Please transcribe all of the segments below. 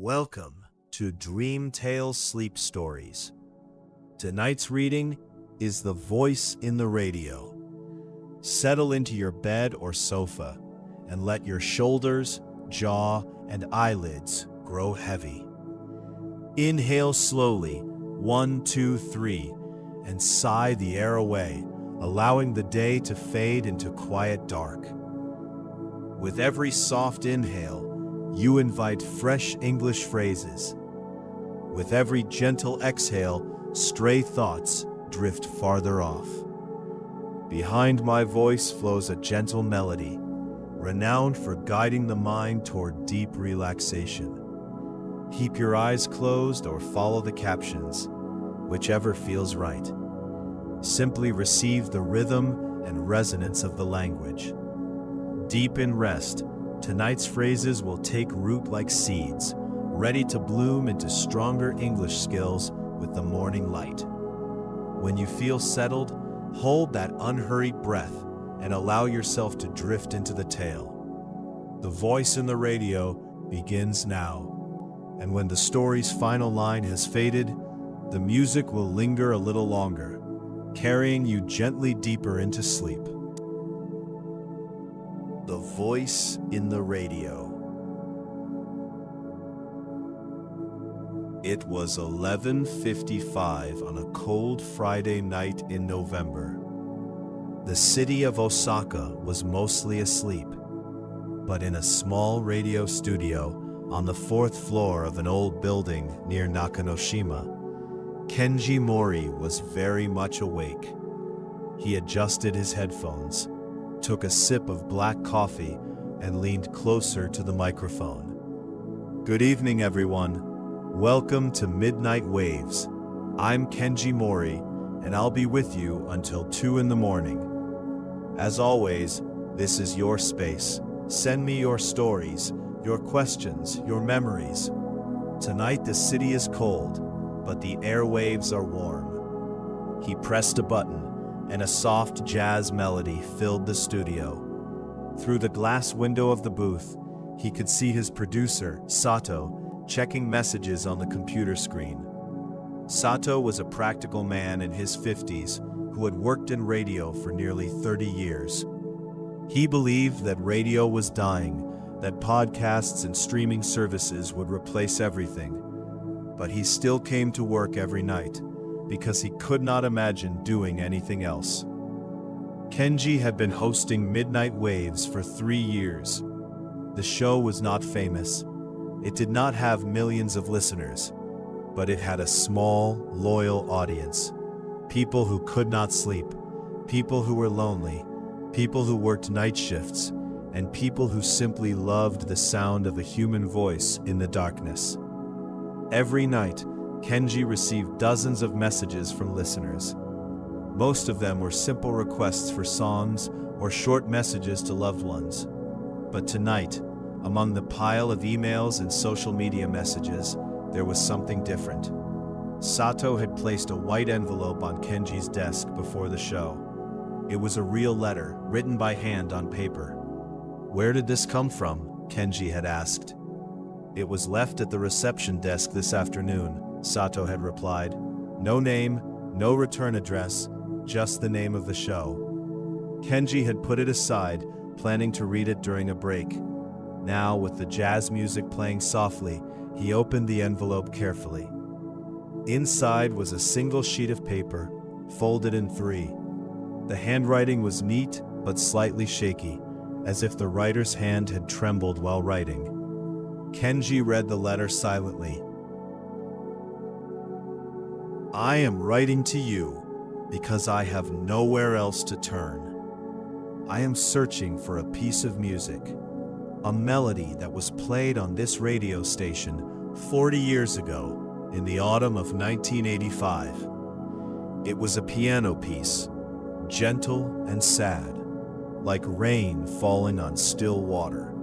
Welcome to Dream Tales Sleep Stories. Tonight's reading is The Voice in the Radio. Settle into your bed or sofa and let your shoulders, jaw, and eyelids grow heavy. Inhale slowly, 1, 2, 3, and sigh the air away, allowing the day to fade into quiet dark. With every soft inhale, you invite fresh English phrases. With every gentle exhale, stray thoughts drift farther off. Behind my voice flows a gentle melody, renowned for guiding the mind toward deep relaxation. Keep your eyes closed or follow the captions, whichever feels right. Simply receive the rhythm and resonance of the language. Deep in rest, tonight's phrases will take root like seeds, ready to bloom into stronger English skills with the morning light. When you feel settled, hold that unhurried breath and allow yourself to drift into the tale. The Voice in the Radio begins now, and when the story's final line has faded, the music will linger a little longer, carrying you gently deeper into sleep. The Voice in the Radio. It was 11:55 on a cold Friday night in November. The city of Osaka was mostly asleep, but in a small radio studio on the 4th floor of an old building near Nakanoshima, Kenji Mori was very much awake. He adjusted his headphones, took a sip of black coffee, and leaned closer to the microphone. Good evening, everyone. Welcome to Midnight Waves. I'm Kenji Mori, and I'll be with you until 2 in the morning. As always, this is your space. Send me your stories, your questions, your memories. Tonight the city is cold, but the airwaves are warm. He pressed a button, and a soft jazz melody filled the studio. Through the glass window of the booth, he could see his producer, Sato, checking messages on the computer screen. Sato was a practical man in his 50s who had worked in radio for nearly 30 years. He believed that radio was dying, that podcasts and streaming services would replace everything. But he still came to work every night, because he could not imagine doing anything else. Kenji had been hosting Midnight Waves for 3 years. The show was not famous. It did not have millions of listeners, but it had a small, loyal audience. People who could not sleep, people who were lonely, people who worked night shifts, and people who simply loved the sound of a human voice in the darkness. Every night, Kenji received dozens of messages from listeners. Most of them were simple requests for songs or short messages to loved ones. But tonight, among the pile of emails and social media messages, there was something different. Sato had placed a white envelope on Kenji's desk before the show. It was a real letter, written by hand on paper. "Where did this come from?" Kenji had asked. "It was left at the reception desk this afternoon," Sato had replied. "No name, no return address, just the name of the show." Kenji had put it aside, planning to read it during a break. Now, with the jazz music playing softly, he opened the envelope carefully. Inside was a single sheet of paper, folded in 3. The handwriting was neat but slightly shaky, as if the writer's hand had trembled while writing. Kenji read the letter silently. "I am writing to you because I have nowhere else to turn. I am searching for a piece of music, a melody that was played on this radio station 40 years ago in the autumn of 1985. It was a piano piece, gentle and sad, like rain falling on still water.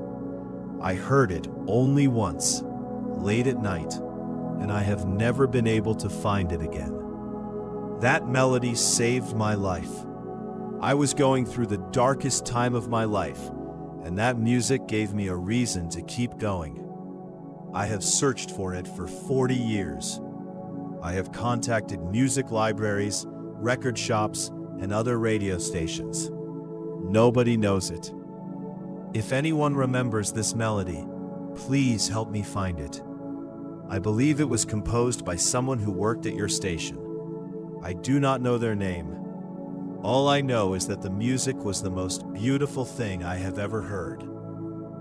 I heard it only once, late at night, and I have never been able to find it again. That melody saved my life. I was going through the darkest time of my life, and that music gave me a reason to keep going. I have searched for it for 40 years. I have contacted music libraries, record shops, and other radio stations. Nobody knows it. If anyone remembers this melody, please help me find it. I believe it was composed by someone who worked at your station. I do not know their name. All I know is that the music was the most beautiful thing I have ever heard,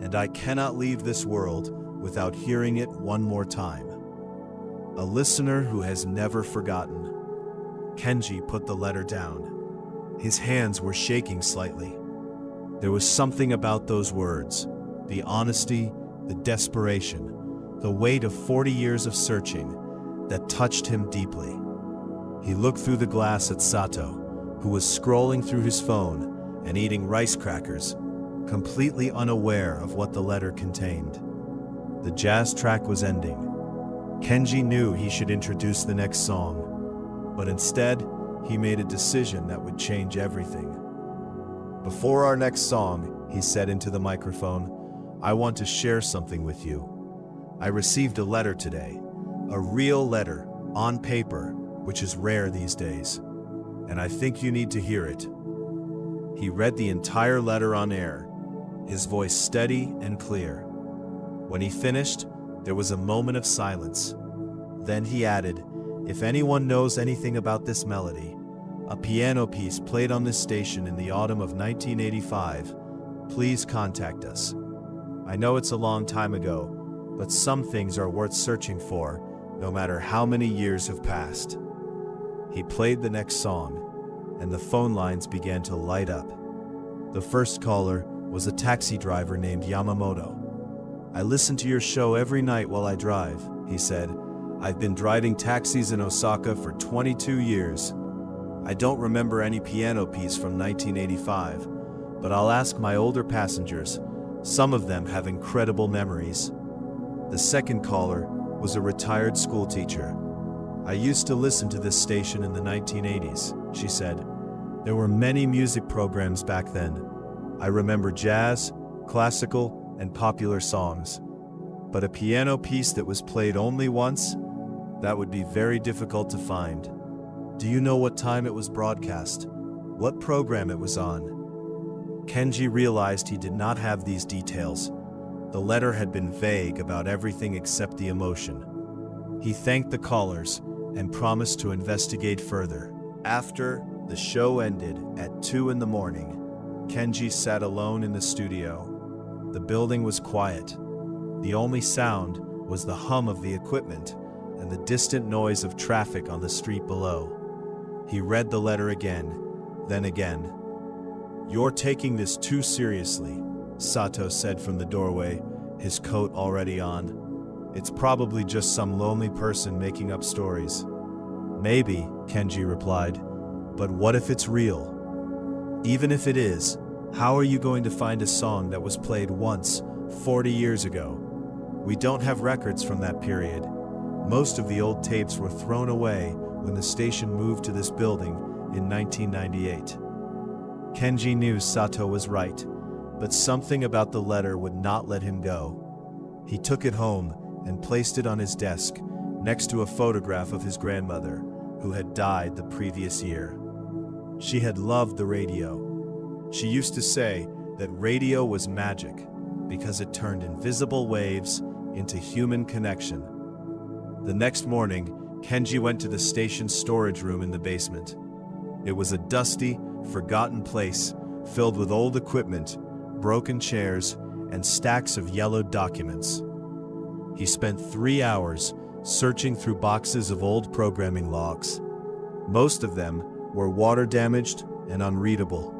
and I cannot leave this world without hearing it one more time. A listener who has never forgotten. Kenji put the letter down. His hands were shaking slightly. There was something about those words, the honesty, the desperation, the weight of 40 years of searching, that touched him deeply. He looked through the glass at Sato, who was scrolling through his phone and eating rice crackers, completely unaware of what the letter contained. The jazz track was ending. Kenji knew he should introduce the next song, but instead, he made a decision that would change everything. Before our next song, he said into the microphone, I want to share something with you. I received a letter today, a real letter, on paper, which is rare these days, and I think you need to hear it. He read the entire letter on air, his voice steady and clear. When he finished, there was a moment of silence. Then he added, if anyone knows anything about this melody, a piano piece played on this station in the autumn of 1985, please contact us. I know it's a long time ago, but some things are worth searching for, no matter how many years have passed. He played the next song, and the phone lines began to light up. The first caller was a taxi driver named Yamamoto. I listen to your show every night while I drive, he said. I've been driving taxis in Osaka for 22 years. I don't remember any piano piece from 1985, but I'll ask my older passengers. Some of them have incredible memories. The second caller was a retired school teacher. I used to listen to this station in the 1980s, she said. There were many music programs back then. I remember jazz, classical, and popular songs. But a piano piece that was played only once? That would be very difficult to find. Do you know what time it was broadcast? What program it was on? Kenji realized he did not have these details. The letter had been vague about everything except the emotion. He thanked the callers and promised to investigate further. After the show ended at 2 in the morning, Kenji sat alone in the studio. The building was quiet. The only sound was the hum of the equipment and the distant noise of traffic on the street below. He read the letter again, then again. You're taking this too seriously, Sato said from the doorway, his coat already on. It's probably just some lonely person making up stories. Maybe, Kenji replied, but what if it's real? Even if it is, how are you going to find a song that was played once, 40 years ago? We don't have records from that period. Most of the old tapes were thrown away when the station moved to this building in 1998. Kenji knew Sato was right, but something about the letter would not let him go. He took it home and placed it on his desk next to a photograph of his grandmother, who had died the previous year. She had loved the radio. She used to say that radio was magic because it turned invisible waves into human connection. The next morning, Kenji went to the station's storage room in the basement. It was a dusty, forgotten place filled with old equipment, broken chairs, and stacks of yellowed documents. He spent 3 hours searching through boxes of old programming logs. Most of them were water-damaged and unreadable,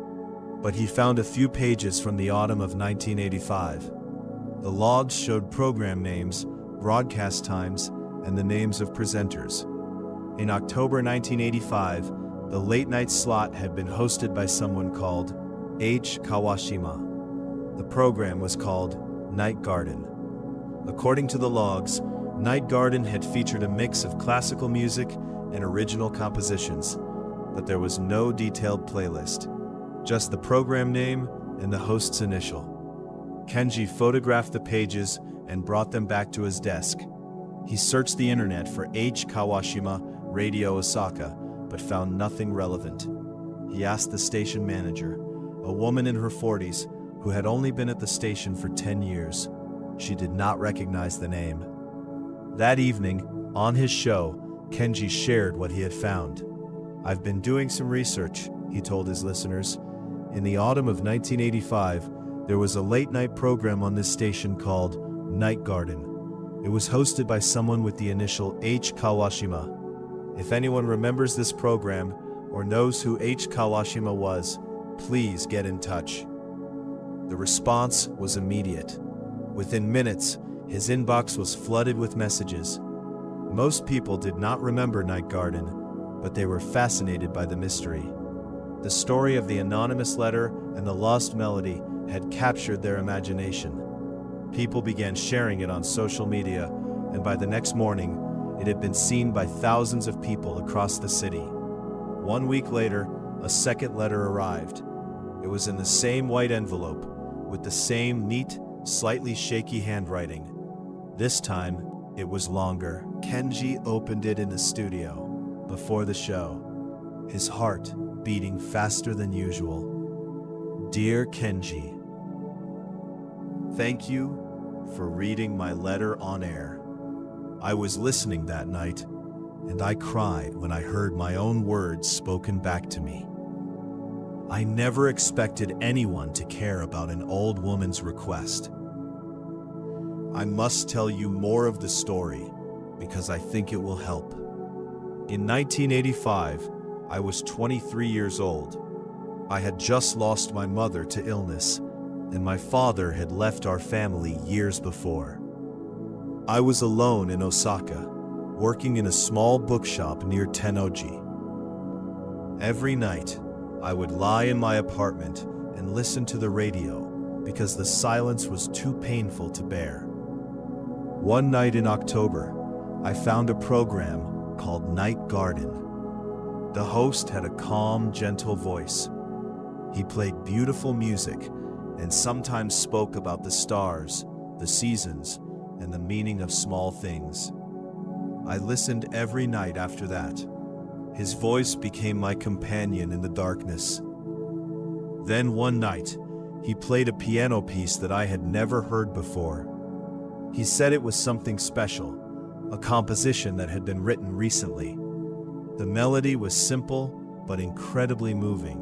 but he found a few pages from the autumn of 1985. The logs showed program names, broadcast times, and the names of presenters. In October 1985, the late-night slot had been hosted by someone called H. Kawashima. The program was called Night Garden. According to the logs, Night Garden had featured a mix of classical music and original compositions, but there was no detailed playlist, just the program name and the host's initial. Kenji photographed the pages and brought them back to his desk. He searched the internet for H. Kawashima, Radio Osaka, but found nothing relevant. He asked the station manager, a woman in her 40s, who had only been at the station for 10 years. She did not recognize the name. That evening, on his show, Kenji shared what he had found. "I've been doing some research," he told his listeners. In the autumn of 1985, there was a late-night program on this station called Night Garden. It was hosted by someone with the initial H. Kawashima. If anyone remembers this program or knows who H. Kawashima was, please get in touch. The response was immediate. Within minutes, his inbox was flooded with messages. Most people did not remember Night Garden, but they were fascinated by the mystery. The story of the anonymous letter and the lost melody had captured their imagination. People began sharing it on social media, and by the next morning, it had been seen by thousands of people across the city. 1 week later, a second letter arrived. It was in the same white envelope, with the same neat, slightly shaky handwriting. This time, it was longer. Kenji opened it in the studio, before the show, his heart beating faster than usual. "Dear Kenji, thank you for reading my letter on air. I was listening that night, and I cried when I heard my own words spoken back to me. I never expected anyone to care about an old woman's request. I must tell you more of the story, because I think it will help. In 1985, I was 23 years old. I had just lost my mother to illness, and my father had left our family years before. I was alone in Osaka, working in a small bookshop near Tennoji. Every night, I would lie in my apartment and listen to the radio because the silence was too painful to bear. One night in October, I found a program called Night Garden. The host had a calm, gentle voice. He played beautiful music and sometimes spoke about the stars, the seasons, and the meaning of small things. I listened every night after that. His voice became my companion in the darkness. Then one night, he played a piano piece that I had never heard before. He said it was something special, a composition that had been written recently. The melody was simple but incredibly moving.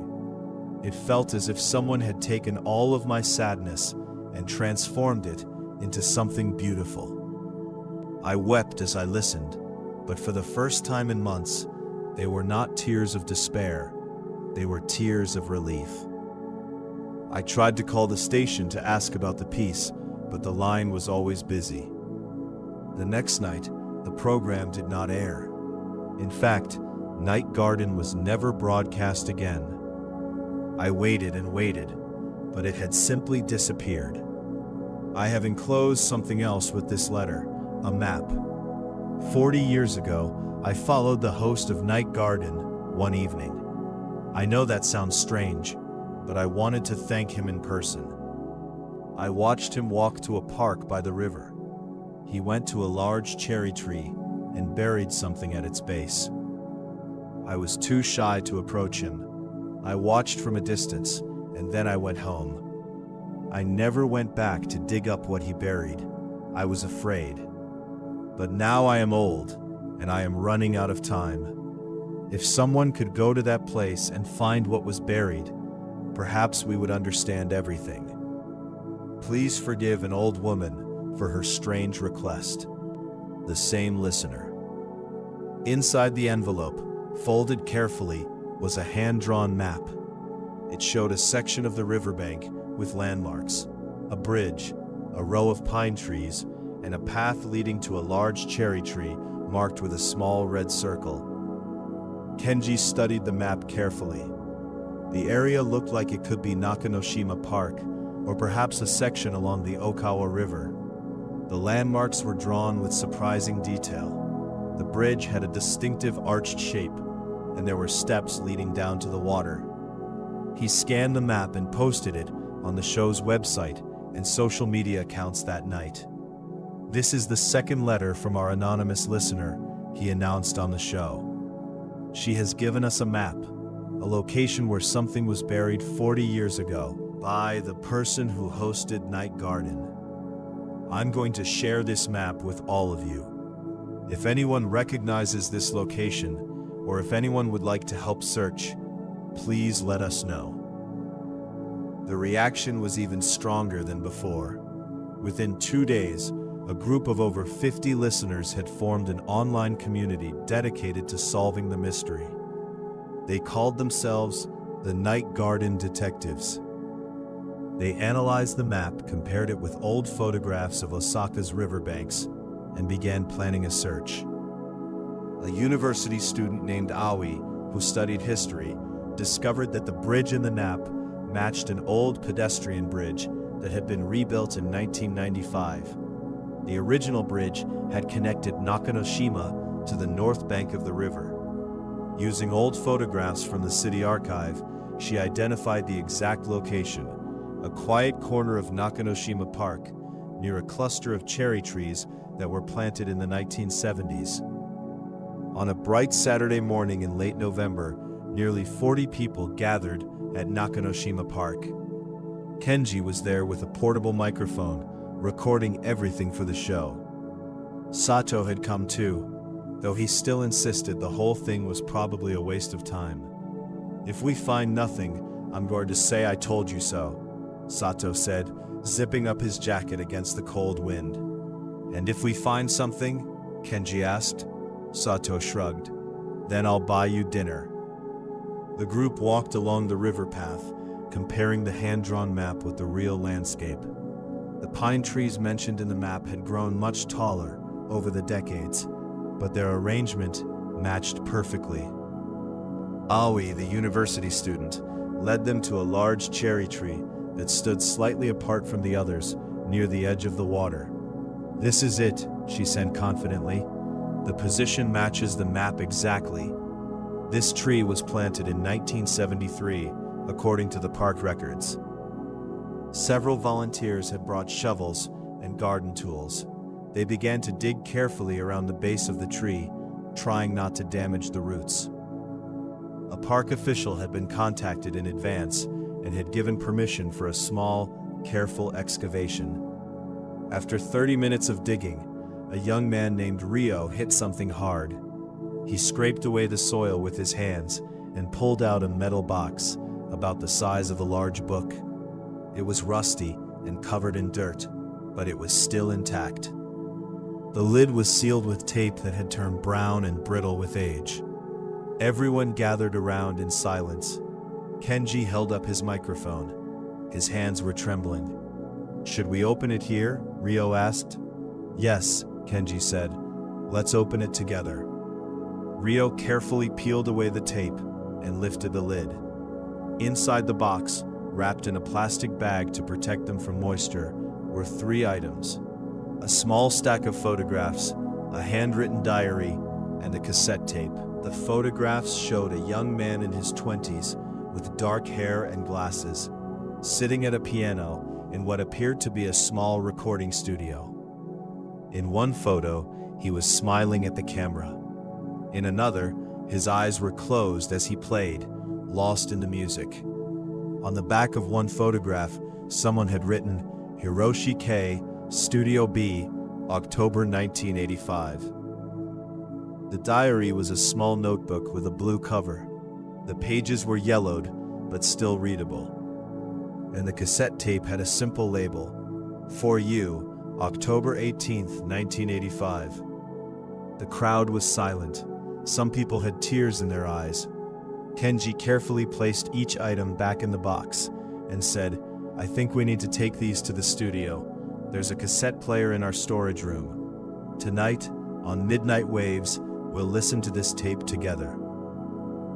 It felt as if someone had taken all of my sadness and transformed it into something beautiful. I wept as I listened, but for the first time in months, they were not tears of despair, they were tears of relief. I tried to call the station to ask about the piece, but the line was always busy. The next night, the program did not air. In fact, Night Garden was never broadcast again. I waited and waited, but it had simply disappeared. I have enclosed something else with this letter, a map. 40 years ago, I followed the host of Night Garden one evening. I know that sounds strange, but I wanted to thank him in person. I watched him walk to a park by the river. He went to a large cherry tree and buried something at its base. I was too shy to approach him. I watched from a distance, and then I went home. I never went back to dig up what he buried. I was afraid. But now I am old, and I am running out of time. If someone could go to that place and find what was buried, perhaps we would understand everything. Please forgive an old woman for her strange request. The same listener. Inside the envelope, folded carefully, was a hand-drawn map. It showed a section of the riverbank with landmarks, a bridge, a row of pine trees, and a path leading to a large cherry tree marked with a small red circle. Kenji studied the map carefully. The area looked like it could be Nakanoshima Park, or perhaps a section along the Okawa River. The landmarks were drawn with surprising detail. The bridge had a distinctive arched shape, and there were steps leading down to the water. He scanned the map and posted it on the show's website and social media accounts that night. This is the second letter from our anonymous listener, he announced on the show. She has given us a map, a location where something was buried 40 years ago by the person who hosted Night Garden. I'm going to share this map with all of you. If anyone recognizes this location, or if anyone would like to help search, please let us know. The reaction was even stronger than before. Within 2 days, a group of over 50 listeners had formed an online community dedicated to solving the mystery. They called themselves the Night Garden Detectives. They analyzed the map, compared it with old photographs of Osaka's riverbanks, and began planning a search. A university student named Aoi, who studied history, discovered that the bridge in the map matched an old pedestrian bridge that had been rebuilt in 1995. The original bridge had connected Nakanoshima to the north bank of the river. Using old photographs from the city archive, she identified the exact location, a quiet corner of Nakanoshima Park, near a cluster of cherry trees that were planted in the 1970s. On a bright Saturday morning in late November, nearly 40 people gathered at Nakanoshima Park. Kenji was there with a portable microphone, recording everything for the show. Sato had come too, though he still insisted the whole thing was probably a waste of time. "If we find nothing, I'm going to say I told you so," Sato said, zipping up his jacket against the cold wind. "And if we find something?" Kenji asked. Sato shrugged. "Then I'll buy you dinner." The group walked along the river path, comparing the hand-drawn map with the real landscape. The pine trees mentioned in the map had grown much taller over the decades, but their arrangement matched perfectly. Aoi, the university student, led them to a large cherry tree that stood slightly apart from the others, near the edge of the water. "This is it," she said confidently. "The position matches the map exactly. This tree was planted in 1973, according to the park records." Several volunteers had brought shovels and garden tools. They began to dig carefully around the base of the tree, trying not to damage the roots. A park official had been contacted in advance and had given permission for a small, careful excavation. After 30 minutes of digging, a young man named Rio hit something hard. He scraped away the soil with his hands and pulled out a metal box about the size of a large book. It was rusty and covered in dirt, but it was still intact. The lid was sealed with tape that had turned brown and brittle with age. Everyone gathered around in silence. Kenji held up his microphone. His hands were trembling. "Should we open it here?" Rio asked. "Yes," Kenji said. "Let's open it together." Rio carefully peeled away the tape and lifted the lid. Inside the box, wrapped in a plastic bag to protect them from moisture, were 3 items: a small stack of photographs, a handwritten diary, and a cassette tape. The photographs showed a young man in his 20s with dark hair and glasses, sitting at a piano in what appeared to be a small recording studio. In one photo, he was smiling at the camera. In another, his eyes were closed as he played, lost in the music. On the back of one photograph, someone had written, "Hiroshi K, Studio B, October 1985. The diary was a small notebook with a blue cover. The pages were yellowed, but still readable. And the cassette tape had a simple label, "For you, October 18th, 1985. The crowd was silent. Some people had tears in their eyes. Kenji carefully placed each item back in the box and said, "I think we need to take these to the studio. There's a cassette player in our storage room. Tonight, on Midnight Waves, we'll listen to this tape together."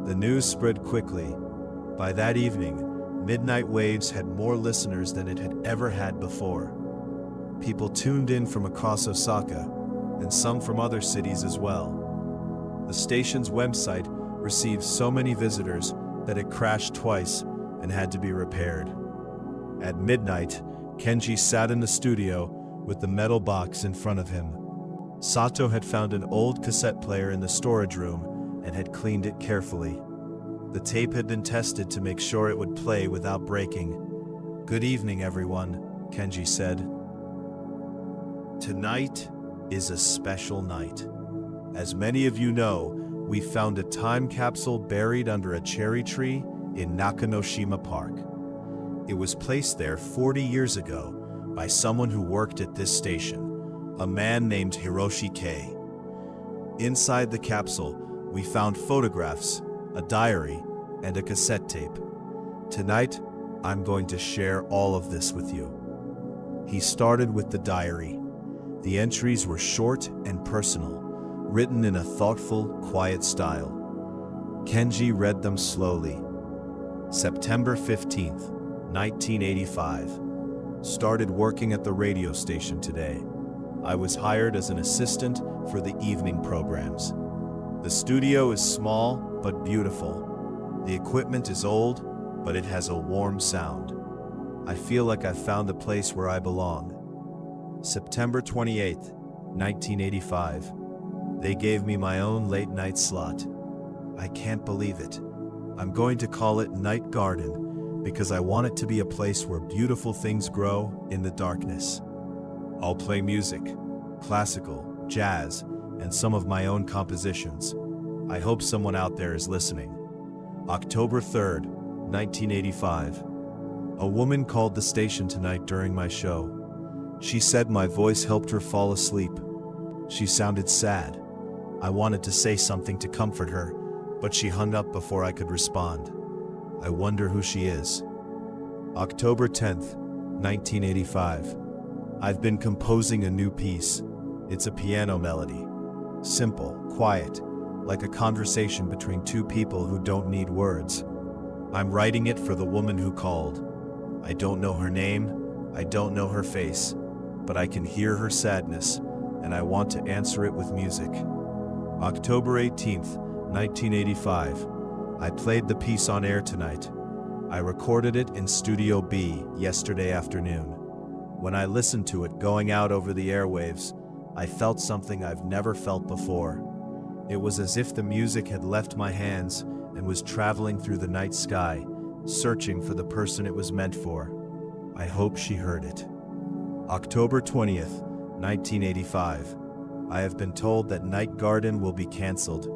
The news spread quickly. By that evening, Midnight Waves had more listeners than it had ever had before. People tuned in from across Osaka, and some from other cities as well. The station's website received so many visitors that it crashed twice and had to be repaired. At midnight, Kenji sat in the studio, with the metal box in front of him. Sato had found an old cassette player in the storage room and had cleaned it carefully. The tape had been tested to make sure it would play without breaking. "Good evening, everyone," Kenji said. "Tonight is a special night. As many of you know, we found a time capsule buried under a cherry tree in Nakanoshima Park. It was placed there 40 years ago by someone who worked at this station, a man named Hiroshi Kei. Inside the capsule, we found photographs, a diary, and a cassette tape. Tonight, I'm going to share all of this with you." He started with the diary. The entries were short and personal, written in a thoughtful, quiet style. Kenji read them slowly. September 15th, 1985. Started working at the radio station today. I was hired as an assistant for the evening programs. The studio is small but beautiful. The equipment is old, but it has a warm sound. I feel like I've found the place where I belong. September 28th, 1985. They gave me my own late night slot. I can't believe it. I'm going to call it Night Garden because I want it to be a place where beautiful things grow in the darkness. I'll play music, classical, jazz, and some of my own compositions. I hope someone out there is listening. October 3rd, 1985. A woman called the station tonight during my show. She said my voice helped her fall asleep. She sounded sad. I wanted to say something to comfort her, but she hung up before I could respond. I wonder who she is. October 10th, 1985. I've been composing a new piece. It's a piano melody. Simple, quiet, like a conversation between two people who don't need words. I'm writing it for the woman who called. I don't know her name, I don't know her face, but I can hear her sadness, and I want to answer it with music. October 18th, 1985. I played the piece on air tonight. I recorded it in Studio B yesterday afternoon. When I listened to it going out over the airwaves, I felt something I've never felt before. It was as if the music had left my hands and was traveling through the night sky, searching for the person it was meant for. I hope she heard it. October 20th, 1985. I have been told that Night Garden will be canceled.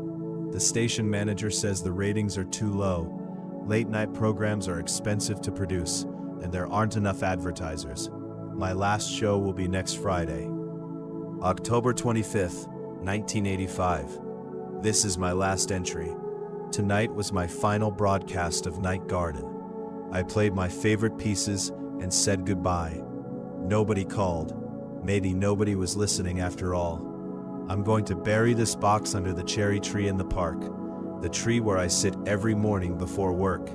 The station manager says the ratings are too low. Late night programs are expensive to produce, and there aren't enough advertisers. My last show will be next Friday. October 25th, 1985. This is my last entry. Tonight was my final broadcast of Night Garden. I played my favorite pieces and said goodbye. Nobody called. Maybe nobody was listening after all. I'm going to bury this box under the cherry tree in the park, the tree where I sit every morning before work.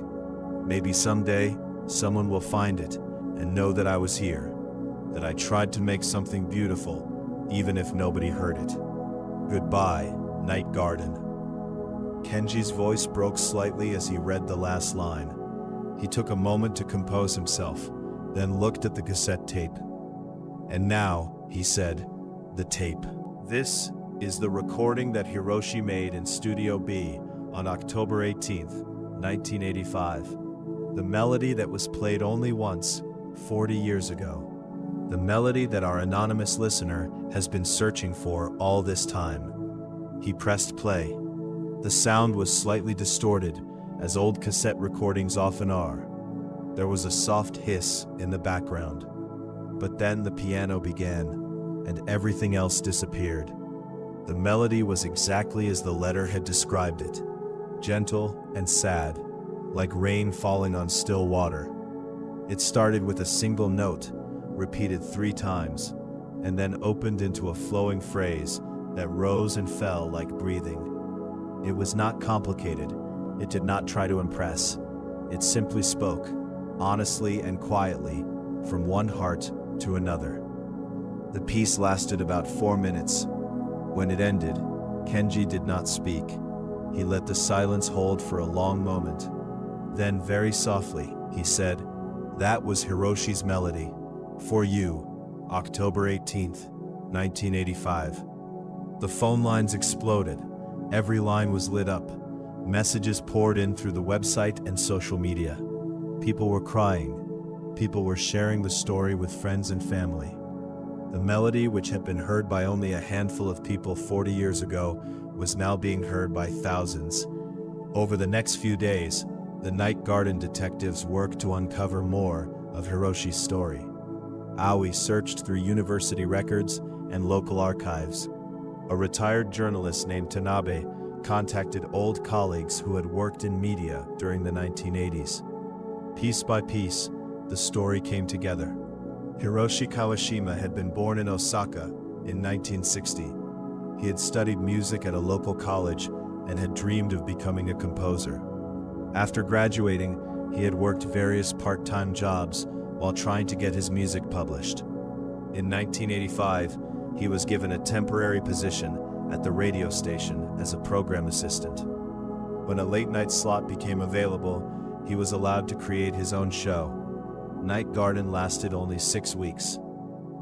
Maybe someday, someone will find it and know that I was here, that I tried to make something beautiful, even if nobody heard it. Goodbye, Night Garden. Kenji's voice broke slightly as he read the last line. He took a moment to compose himself, then looked at the cassette tape. And now, he said, the tape. This is the recording that Hiroshi made in Studio B on October 18th, 1985. The melody that was played only once, 40 years ago. The melody that our anonymous listener has been searching for all this time. He pressed play. The sound was slightly distorted, as old cassette recordings often are. There was a soft hiss in the background. But then the piano began, and everything else disappeared. The melody was exactly as the letter had described it, gentle and sad, like rain falling on still water. It started with a single note, repeated 3 times, and then opened into a flowing phrase that rose and fell like breathing. It was not complicated. It did not try to impress. It simply spoke, honestly and quietly, from one heart to another. The piece lasted about 4 minutes. When it ended, Kenji did not speak. He let the silence hold for a long moment. Then, very softly, he said, "That was Hiroshi's melody. For you. October 18th, 1985. The phone lines exploded. Every line was lit up. Messages poured in through the website and social media. People were crying. People were sharing the story with friends and family. The melody, which had been heard by only a handful of people 40 years ago, was now being heard by thousands. Over the next few days, the Night Garden detectives worked to uncover more of Hiroshi's story. Aoi searched through university records and local archives. A retired journalist named Tanabe contacted old colleagues who had worked in media during the 1980s. Piece by piece, the story came together. Hiroshi Kawashima had been born in Osaka in 1960. He had studied music at a local college and had dreamed of becoming a composer. After graduating, he had worked various part-time jobs while trying to get his music published. In 1985, he was given a temporary position at the radio station as a program assistant. When a late-night slot became available, he was allowed to create his own show. Night Garden lasted only 6 weeks.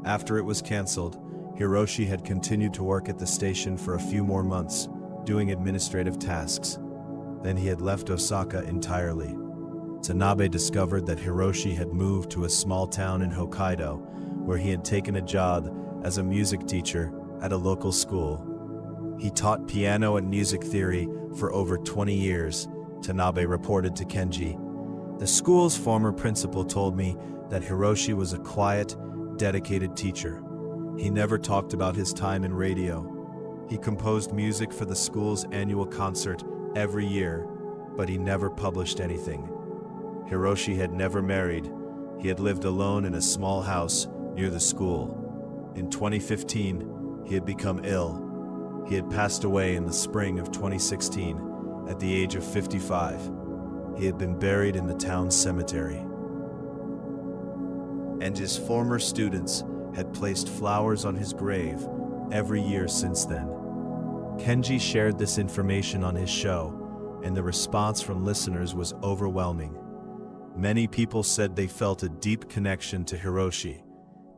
After it was canceled, Hiroshi had continued to work at the station for a few more months, doing administrative tasks. Then he had left Osaka entirely. Tanabe discovered that Hiroshi had moved to a small town in Hokkaido, where he had taken a job as a music teacher at a local school. He taught piano and music theory for over 20 years, Tanabe reported to Kenji. The school's former principal told me that Hiroshi was a quiet, dedicated teacher. He never talked about his time in radio. He composed music for the school's annual concert every year, but he never published anything. Hiroshi had never married. He had lived alone in a small house near the school. In 2015, he had become ill. He had passed away in the spring of 2016 at the age of 55. He had been buried in the town's cemetery. And his former students had placed flowers on his grave every year since then. Kenji shared this information on his show, and the response from listeners was overwhelming. Many people said they felt a deep connection to Hiroshi,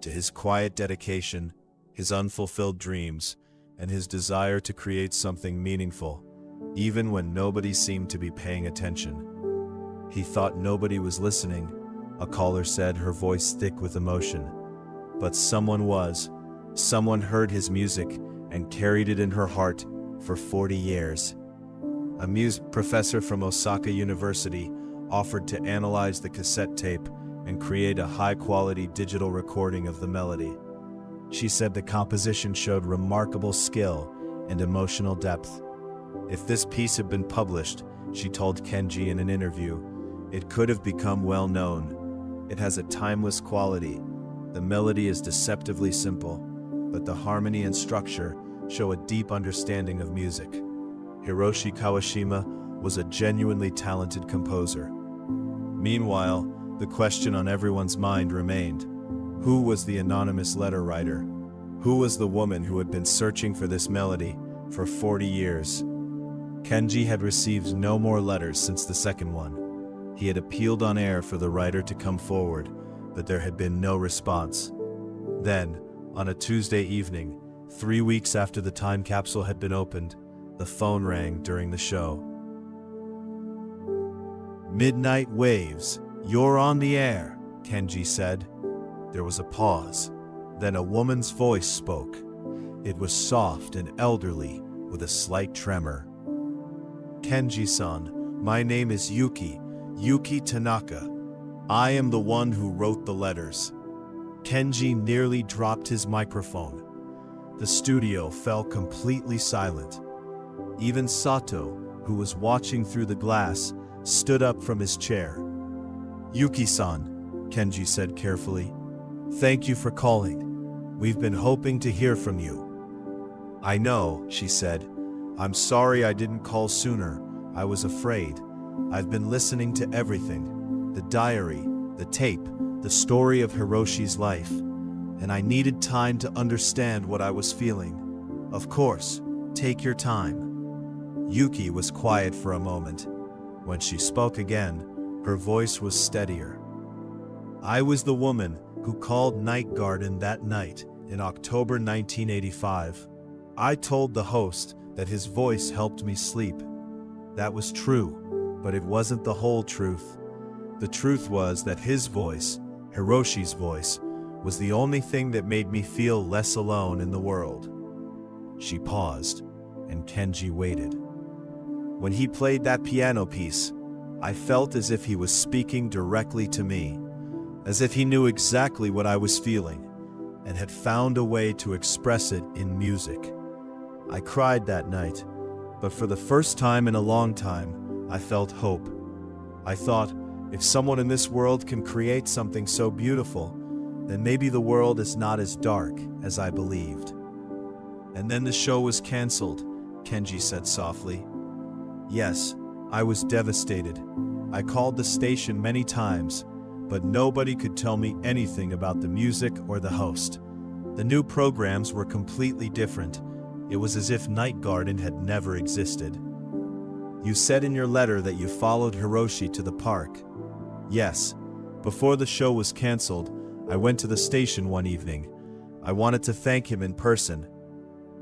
to his quiet dedication, his unfulfilled dreams, and his desire to create something meaningful, even when nobody seemed to be paying attention. He thought nobody was listening, a caller said, her voice thick with emotion. But someone was. Someone heard his music and carried it in her heart for 40 years. A music professor from Osaka University offered to analyze the cassette tape and create a high-quality digital recording of the melody. She said the composition showed remarkable skill and emotional depth. If this piece had been published, she told Kenji in an interview, it could have become well known. It has a timeless quality. The melody is deceptively simple, but the harmony and structure show a deep understanding of music. Hiroshi Kawashima was a genuinely talented composer. Meanwhile, the question on everyone's mind remained. Who was the anonymous letter writer? Who was the woman who had been searching for this melody for 40 years? Kenji had received no more letters since the second one. He had appealed on air for the writer to come forward, but there had been no response. Then, on a Tuesday evening, 3 weeks after the time capsule had been opened, the phone rang during the show. "Midnight Waves, you're on the air," Kenji said. There was a pause. Then a woman's voice spoke. It was soft and elderly, with a slight tremor. "Kenji-san, my name is Yuki Tanaka. I am the one who wrote the letters." Kenji nearly dropped his microphone. The studio fell completely silent. Even Sato, who was watching through the glass, stood up from his chair. "Yuki-san," Kenji said carefully, "thank you for calling. We've been hoping to hear from you." "I know," she said. "I'm sorry I didn't call sooner. I was afraid. I've been listening to everything. The diary, the tape, the story of Hiroshi's life. And I needed time to understand what I was feeling. Of course, take your time." Yuki was quiet for a moment. When she spoke again, her voice was steadier. "I was the woman who called Night Garden that night in October 1985. I told the host that his voice helped me sleep. That was true, but it wasn't the whole truth. The truth was that his voice, Hiroshi's voice, was the only thing that made me feel less alone in the world. She paused, and Kenji waited. When he played that piano piece, I felt as if he was speaking directly to me, as if he knew exactly what I was feeling, and had found a way to express it in music. I cried that night, but for the first time in a long time, I felt hope. I thought, if someone in this world can create something so beautiful, then maybe the world is not as dark as I believed. And then the show was canceled, Kenji said softly. Yes, I was devastated. I called the station many times, but nobody could tell me anything about the music or the host. The new programs were completely different. It was as if Night Garden had never existed. You said in your letter that you followed Hiroshi to the park. Yes, before the show was canceled, I went to the station one evening. I wanted to thank him in person,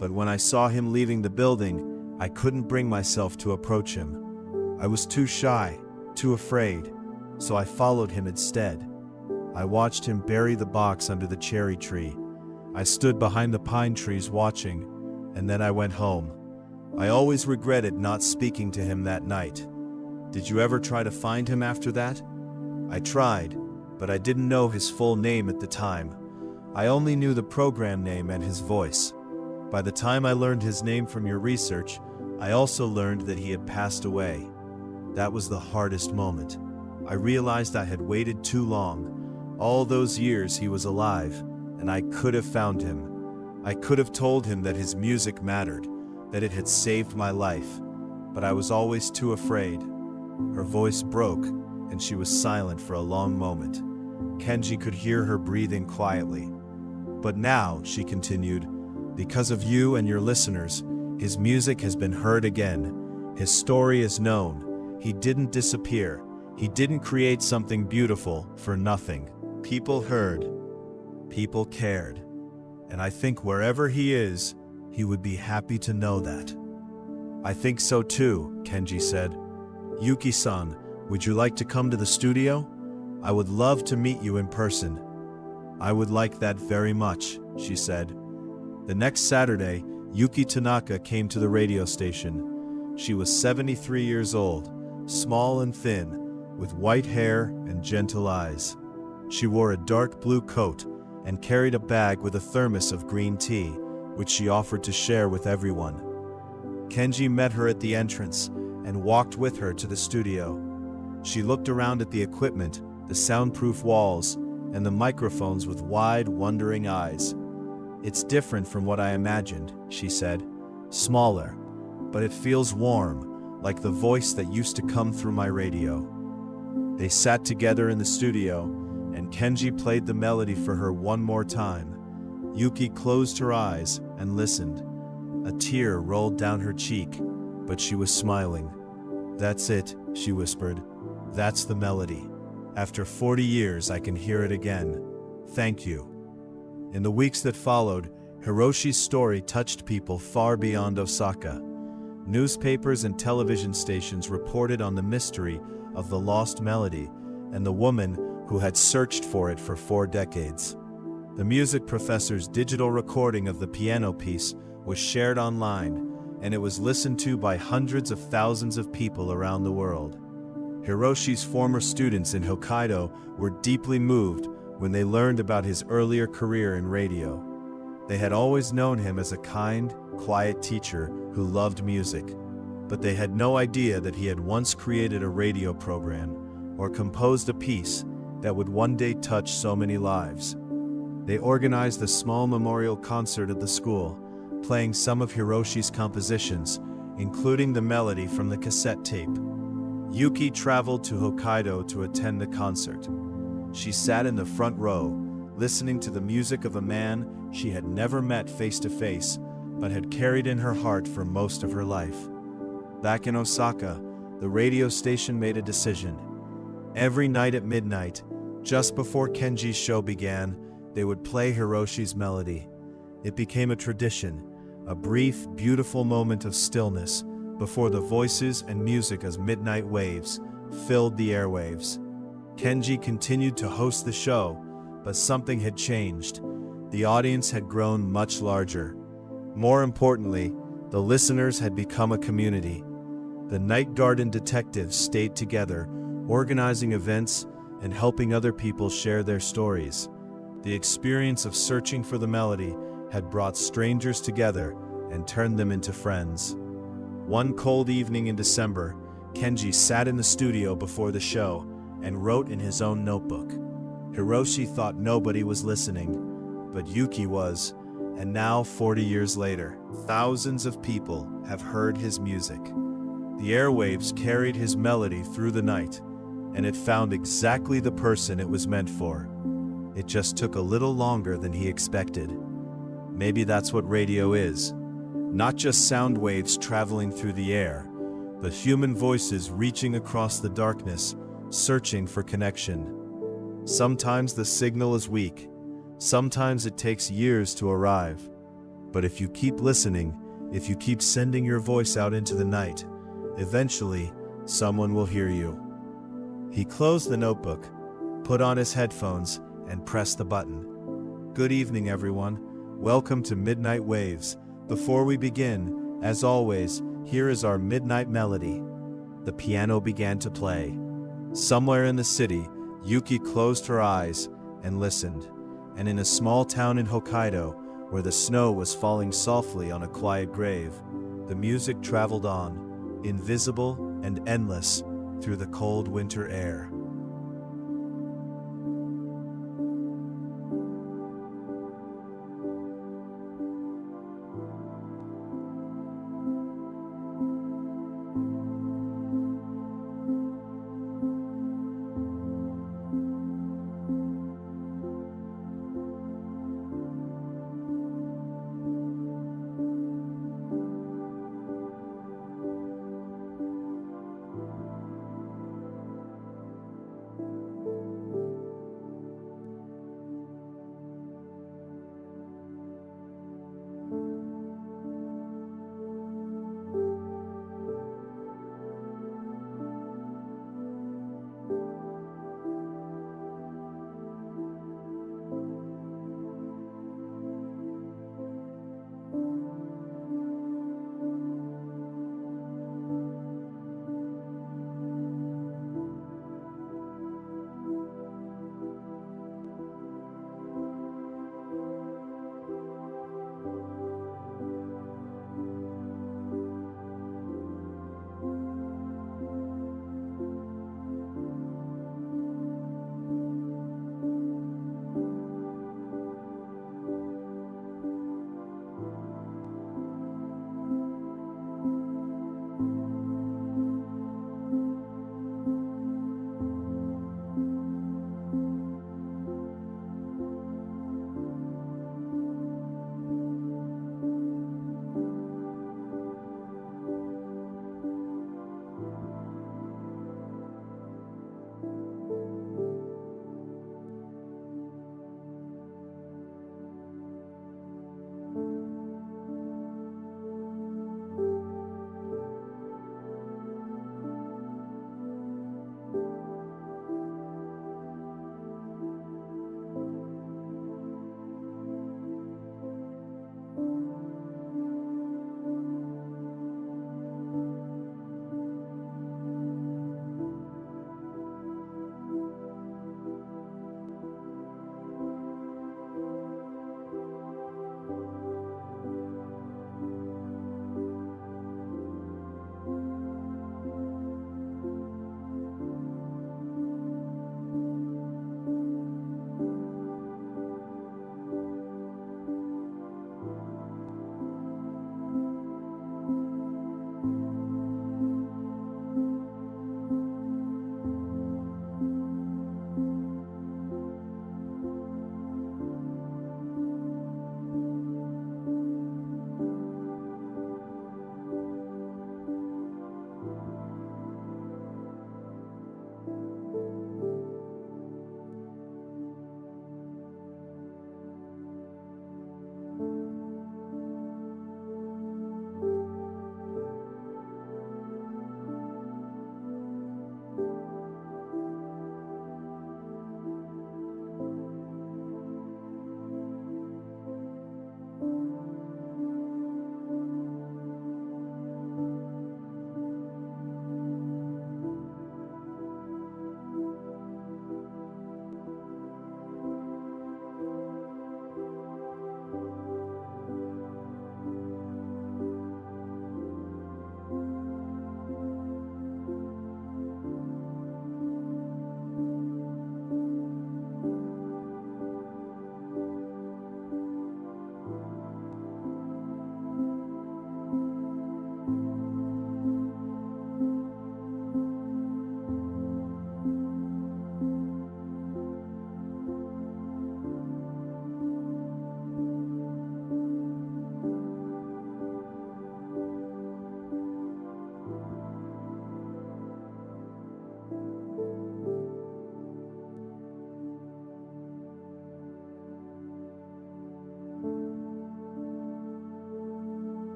but when I saw him leaving the building, I couldn't bring myself to approach him. I was too shy, too afraid, so I followed him instead. I watched him bury the box under the cherry tree. I stood behind the pine trees watching, and then I went home. I always regretted not speaking to him that night. Did you ever try to find him after that? I tried, but I didn't know his full name at the time. I only knew the program name and his voice. By the time I learned his name from your research, I also learned that he had passed away. That was the hardest moment. I realized I had waited too long. All those years he was alive, and I could have found him. I could have told him that his music mattered, that it had saved my life, but I was always too afraid. Her voice broke, and she was silent for a long moment. Kenji could hear her breathing quietly. But now, she continued, because of you and your listeners, his music has been heard again. His story is known. He didn't disappear. He didn't create something beautiful for nothing. People heard. People cared. And I think wherever he is, he would be happy to know that. I think so too, Kenji said. Yuki-san, would you like to come to the studio? I would love to meet you in person. I would like that very much, she said. The next Saturday, Yuki Tanaka came to the radio station. She was 73 years old, small and thin, with white hair and gentle eyes. She wore a dark blue coat and carried a bag with a thermos of green tea, which she offered to share with everyone. Kenji met her at the entrance and walked with her to the studio. She looked around at the equipment, the soundproof walls, and the microphones with wide, wondering eyes. It's different from what I imagined, she said. Smaller, but it feels warm, like the voice that used to come through my radio. They sat together in the studio, and Kenji played the melody for her one more time. Yuki closed her eyes and listened. A tear rolled down her cheek, but she was smiling. That's it, she whispered. That's the melody. After 40 years, I can hear it again. Thank you. In the weeks that followed, Hiroshi's story touched people far beyond Osaka. Newspapers and television stations reported on the mystery of the lost melody and the woman who had searched for it for 4 decades. The music professor's digital recording of the piano piece was shared online, and it was listened to by hundreds of thousands of people around the world. Hiroshi's former students in Hokkaido were deeply moved when they learned about his earlier career in radio. They had always known him as a kind, quiet teacher who loved music, but they had no idea that he had once created a radio program or composed a piece that would one day touch so many lives. They organized a small memorial concert at the school, playing some of Hiroshi's compositions, including the melody from the cassette tape. Yuki traveled to Hokkaido to attend the concert. She sat in the front row, listening to the music of a man she had never met face to face, but had carried in her heart for most of her life. Back in Osaka, the radio station made a decision. Every night at midnight, Just before Kenji's show began, they would play Hiroshi's melody. It became a tradition, a brief, beautiful moment of stillness before the voices and music as midnight waves filled the airwaves. Kenji continued to host the show, but something had changed. The audience had grown much larger. More importantly, the listeners had become a community. The Night Garden detectives stayed together, organizing events and helping other people share their stories. The experience of searching for the melody had brought strangers together and turned them into friends. One cold evening in December, Kenji sat in the studio before the show and wrote in his own notebook. Hiroshi thought nobody was listening, but Yuki was, and now 40 years later, thousands of people have heard his music. The airwaves carried his melody through the night, and it found exactly the person it was meant for. It just took a little longer than he expected. Maybe that's what radio is. Not just sound waves traveling through the air, but human voices reaching across the darkness, searching for connection. Sometimes the signal is weak. Sometimes it takes years to arrive. But if you keep listening, if you keep sending your voice out into the night, eventually, someone will hear you. He closed the notebook, put on his headphones, and pressed the button. Good evening, everyone. Welcome to Midnight Waves. Before we begin, as always, here is our midnight melody. The piano began to play. Somewhere in the city, Yuki closed her eyes and listened. And in a small town in Hokkaido, where the snow was falling softly on a quiet grave, the music traveled on, invisible and endless, through the cold winter air.